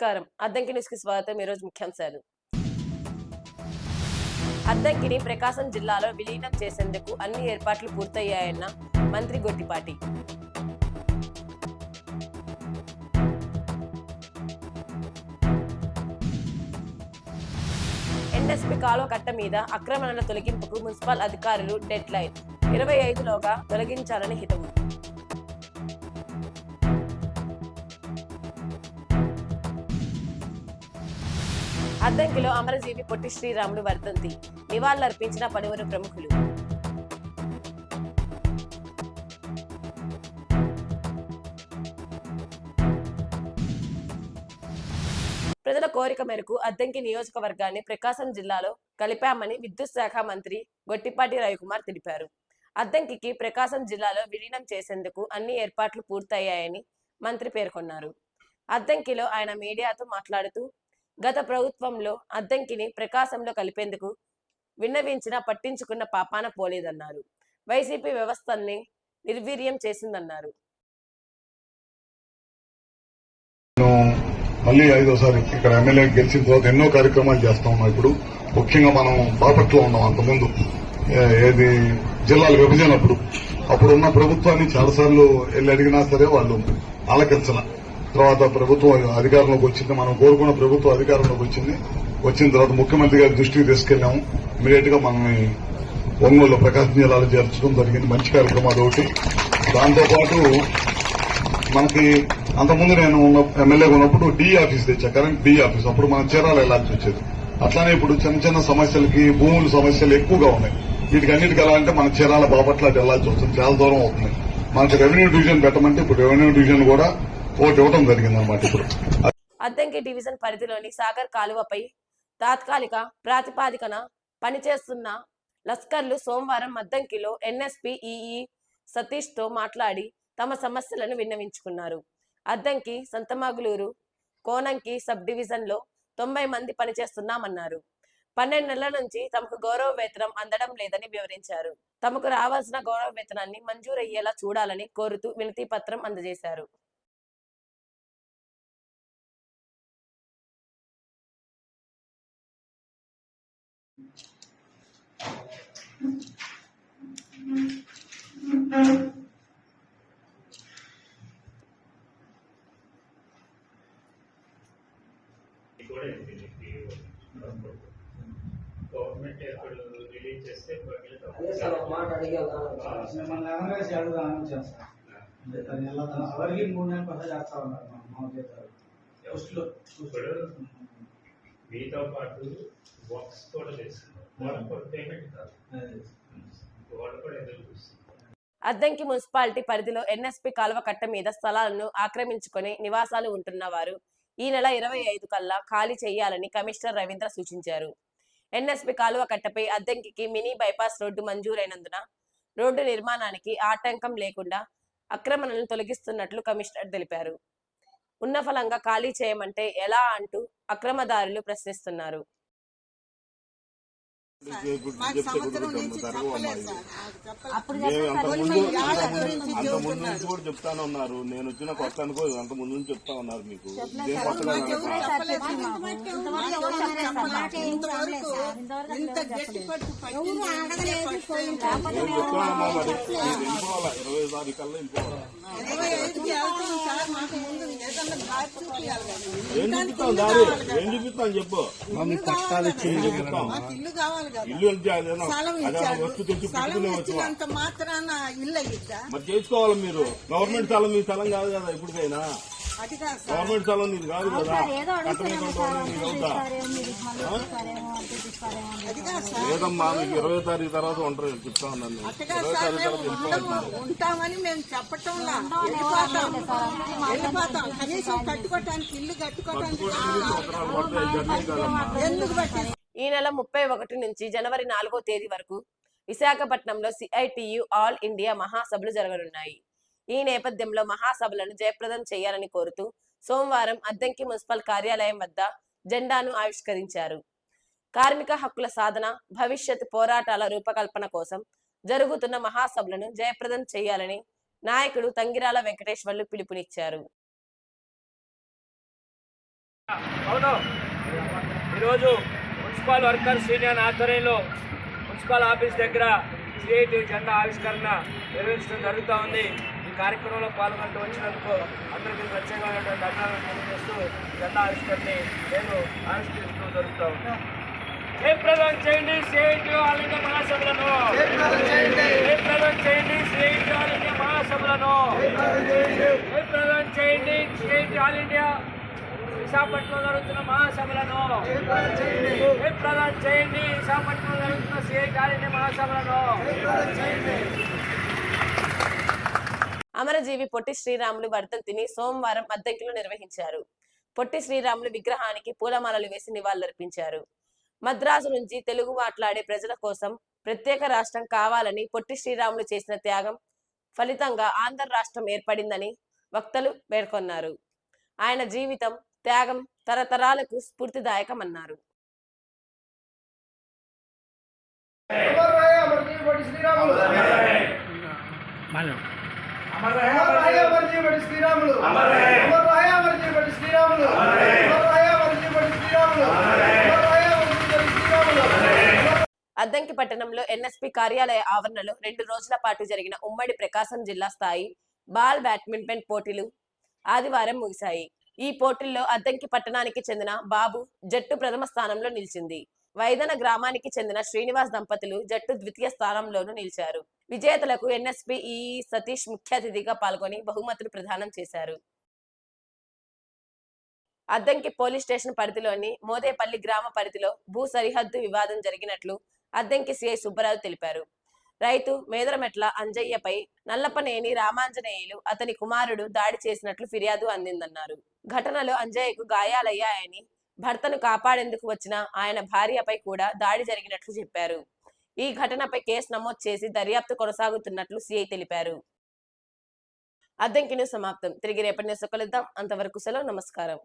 నమస్కారం. అద్దంకి న్యూస్‌కి స్వాగతం. ఈరోజు ముఖ్యాంశాలు. అద్దంకిని ప్రకాశం జిల్లాలో విలీనం చేసేందుకు అన్ని ఏర్పాట్లు పూర్తయ్యాయన్న మంత్రి గొట్టిపాటి. ఎన్ఎస్పి కాలువ కట్ట మీద ఆక్రమణల తొలగింపుకు మున్సిపల్ అధికారులు డెడ్ లైన్ 25లోగా తొలగించాలని హితవు. అద్దంకిలో అమరజీవి పొట్టి శ్రీరాములు వర్ధంతి నివాళులర్పించిన పలువురు ప్రముఖులు. ప్రజల కోరిక మేరకు అద్దంకి నియోజకవర్గాన్ని ప్రకాశం జిల్లాలో కలిపామని విద్యుత్ శాఖ మంత్రి గొట్టిపాటి రవికుమార్ తెలిపారు. అద్దంకికి ప్రకాశం జిల్లాలో విలీనం చేసేందుకు అన్ని ఏర్పాట్లు పూర్తయ్యాయని మంత్రి పేర్కొన్నారు. అద్దంకిలో ఆయన మీడియాతో మాట్లాడుతూ గత ప్రభుత్వంలో అద్దంకిని ప్రకాశంలో కలిపేందుకు విన్నవించినా పట్టించుకున్న పాపాన పోలేదన్నారు. వైసీపీ వ్యవస్థల్ని నిర్వీర్యం చేసిందన్నారు. మళ్ళీ 5వసారి ఇక్కడ ఎమ్మెల్యే గెలిచిన తర్వాత ఎన్నో కార్యక్రమాలు చేస్తా ఉన్నాం. ఇప్పుడు ముఖ్యంగా మనం బాపట్లో ఉన్నాం. అంతకుముందు ఏది జిల్లాల విభజన అప్పుడు ఉన్న ప్రభుత్వాన్ని చాలాసార్లు వెళ్ళి అడిగినా సరే వాళ్ళు ఆలకించాల. తర్వాత ప్రభుత్వం అధికారంలోకి వచ్చింది. మనం కోరుకున్న ప్రభుత్వం అధికారంలోకి వచ్చిన తర్వాత ముఖ్యమంత్రి గారి దృష్టికి తీసుకెళ్లాము. ఇమీడియట్ గా మనల్ని ఒంగోలు ప్రకాశం జిల్లాలో చేర్చడం జరిగింది. మంచి కార్యక్రమాలు ఒకటి. దాంతోపాటు మనకి అంతకుముందు నేను ఎమ్మెల్యేగా ఉన్నప్పుడు డి ఆఫీస్ తెచ్చా, కరెంట్ డి ఆఫీస్. అప్పుడు మనం చీరాల వెళ్లాల్సి వచ్చేది. అట్లానే ఇప్పుడు చిన్న చిన్న సమస్యలకి భూముల సమస్యలు ఎక్కువగా ఉన్నాయి. వీటికి అన్నిటికీ వెళ్ళాలంటే మన చీరాల బాపట్ల వెళ్లాల్సి వస్తుంది. చాలా దూరం అవుతుంది. మనకి రెవెన్యూ డివిజన్ పెట్టమంటే ఇప్పుడు రెవెన్యూ డివిజన్ కూడా ఓటు ఇవ్వడం జరిగిందన్నమాట. ఇప్పుడు అద్దంకి డివిజన్ పరిధిలోని సాగర్ కాలువపై తాత్కాలిక ప్రాతిపాదికన పనిచేస్తున్న లస్కర్లు సోమవారం అద్దంకిలో ఎన్ఎస్పి ఈఈ సతీష్ తో మాట్లాడి తమ సమస్యలను విన్నవించుకున్నారు. అద్దంకి, సంతమాగులూరు, కోనంకి సబ్ డివిజన్ లో 90 మంది పనిచేస్తున్నామన్నారు. 12 నెలల నుంచి తమకు గౌరవ వేతనం అందడం లేదని వివరించారు. తమకు రావాల్సిన గౌరవ వేతనాన్ని మంజూరయ్యేలా చూడాలని కోరుతూ వినతి పత్రం అందజేశారు. గవర్నమెంట్ ఎప్పుడు రిలీజ్ చేస్తే ఎవరికి 3 నెలలు పని చేస్తా ఉన్నారు. మీతో పాటు వర్క్స్ కూడా చేస్తున్నారు. వాళ్ళకి కూడా పేమెంట్ కాదు, వాళ్ళు కూడా ఎదురు చూస్తున్నారు. అద్దంకి మున్సిపాలిటీ పరిధిలో ఎన్ఎస్పి కాలువ కట్ట మీద స్థలాలను ఆక్రమించుకొని నివాసాలు ఉంటున్న వారు ఈ నెల 25 కల్లా ఖాళీ చేయాలని కమిషనర్ రవీంద్ర సూచించారు. ఎన్ఎస్పి కాలువ కట్టపై అద్దంకికి మినీ బైపాస్ రోడ్డు మంజూరైనందున రోడ్డు నిర్మాణానికి ఆటంకం లేకుండా ఆక్రమణలను తొలగిస్తున్నట్లు కమిషనర్ తెలిపారు. ఉన్న ఫలంగా ఖాళీ చేయమంటే ఎలా అంటూ అక్రమదారులు ప్రశ్నిస్తున్నారు. చెప్తానే ఉన్నారు. నేను వచ్చిన కొత్త అనుకో అంత ముందు నుంచి చెప్తా ఉన్నారు. మీకు వెళ్ళిపోవాలా 25 కల్లా వెళ్ళిపోవాలా. ఏం చూపిస్తాను చెప్పు. మరి చేసుకోవాలి మీరు. గవర్నమెంట్ స్థలం మీ స్థలం కాదు కదా. ఇప్పటికైనా గవర్నమెంట్ స్థలం నీది కాదు కదా. లేదమ్మా, మీకు 20 తారీఖు తర్వాత ఉంటారు చెప్తా ఉన్నాను. 20 తారీఖు తర్వాత ఉంటామని మేము చెప్పటం కట్టుకోవటానికి ఇల్లు కట్టుకోవటానికి ఈ నెల 31 నుంచి జనవరి 4వ తేదీ వరకు విశాఖపట్నంలో సిఐటియు ఆల్ ఇండియా మహాసభలు జరగనున్నాయి. ఈ నేపథ్యంలో మహాసభలను జయప్రదం చేయాలని కోరుతూ సోమవారం అద్దంకి మున్సిపల్ కార్యాలయం వద్ద జెండాను ఆవిష్కరించారు. కార్మిక హక్కుల సాధన, భవిష్యత్ పోరాటాల రూపకల్పన కోసం జరుగుతున్న మహాసభలను జయప్రదం చేయాలని నాయకుడు తంగిరాల వెంకటేశ్వర్లు పిలుపునిచ్చారు. అవును, ఈరోజు మున్సిపల్ వర్కర్స్ యూనియన్ ఆధ్వర్యంలో మున్సిపల్ ఆఫీస్ దగ్గర సిఐటి జెండా ఆవిష్కరణ నిర్వహించడం జరుగుతూ ఉంది. ఈ కార్యక్రమంలో పాల్గొంటూ వచ్చినందుకు అందరికీ ప్రత్యేకమైనటువంటి అభినందనలు తెలియజేస్తూ జెండా ఆవిష్కరణని నేను ఆవిష్కరిస్తూ జరుగుతూ ఉన్నాను. జయప్రదం చేయండి సిఐటి ఆల్ ఇండియా మహాసభలను, జయప్రదం చేయండి సిఐటి ఆల్ ఇండియా మహాసభలను, జయప్రదం చేయండి సిఐటి ఆల్ ఇండియా విశాఖపట్నంలో జరుగుతున్న మహాసభలను, జయప్రదం చేయండి విశాఖపట్నంలో జరుగుతున్న సిఐటి ఆల్ ఇండియా మహాసభలను. అమరజీవి పొట్టి శ్రీరాములు వర్ధంతిని సోమవారం అద్దంకిలో నిర్వహించారు. పొట్టి శ్రీరాములు విగ్రహానికి పూలమాలలు వేసి నివాళులర్పించారు. మద్రాసు నుంచి తెలుగు మాట్లాడే ప్రజల కోసం ప్రత్యేక రాష్ట్రం కావాలని పొట్టి శ్రీరాములు చేసిన త్యాగం ఫలితంగా ఆంధ్ర రాష్ట్రం ఏర్పడిందని వక్తలు పేర్కొన్నారు. ఆయన జీవితం, త్యాగం తరతరాలకు స్ఫూర్తిదాయకమన్నారు. అద్దంకి పట్టణంలో ఎన్ఎస్పి కార్యాలయ ఆవరణలో 2 రోజుల పాటు జరిగిన ఉమ్మడి ప్రకాశం జిల్లా స్థాయి బాల్ బ్యాడ్మింటన్ పోటీలు ఆదివారం ముగిశాయి. ఈ పోటీల్లో అద్దంకి పట్టణానికి చెందిన బాబు జట్టు ప్రథమ స్థానంలో నిలిచింది. వైదన గ్రామానికి చెందిన శ్రీనివాస్ దంపతులు జట్టు ద్వితీయ స్థానంలోనూ నిలిచారు. విజేతలకు ఎన్ఎస్పి ఈఈ సతీష్ ముఖ్య అతిథిగా పాల్గొని బహుమతులు ప్రదానం చేశారు. అద్దంకి పోలీస్ స్టేషన్ పరిధిలోని మోదేపల్లి గ్రామ పరిధిలో భూ సరిహద్దు వివాదం జరిగినట్లు అద్దంకి సిఐ సుబ్బరాజు తెలిపారు. రైతు మేదరమెట్ల అంజయ్యపై నల్లపనేని రామాంజనేయులు అతని కుమారుడు దాడి చేసినట్లు ఫిర్యాదు అందిందన్నారు. ఘటనలో అంజయ్యకు గాయాలయ్యాయని, భర్తను కాపాడేందుకు వచ్చిన ఆయన భార్యపై కూడా దాడి జరిగినట్లు చెప్పారు. ఈ ఘటనపై కేసు నమోదు చేసి దర్యాప్తు కొనసాగుతున్నట్లు సిఐ తెలిపారు. అద్దంకి న్యూస్ సమాప్తం. తిరిగి రేపటి న్యూస్ కలుద్దాం. అంతవరకు సెలవు. నమస్కారం.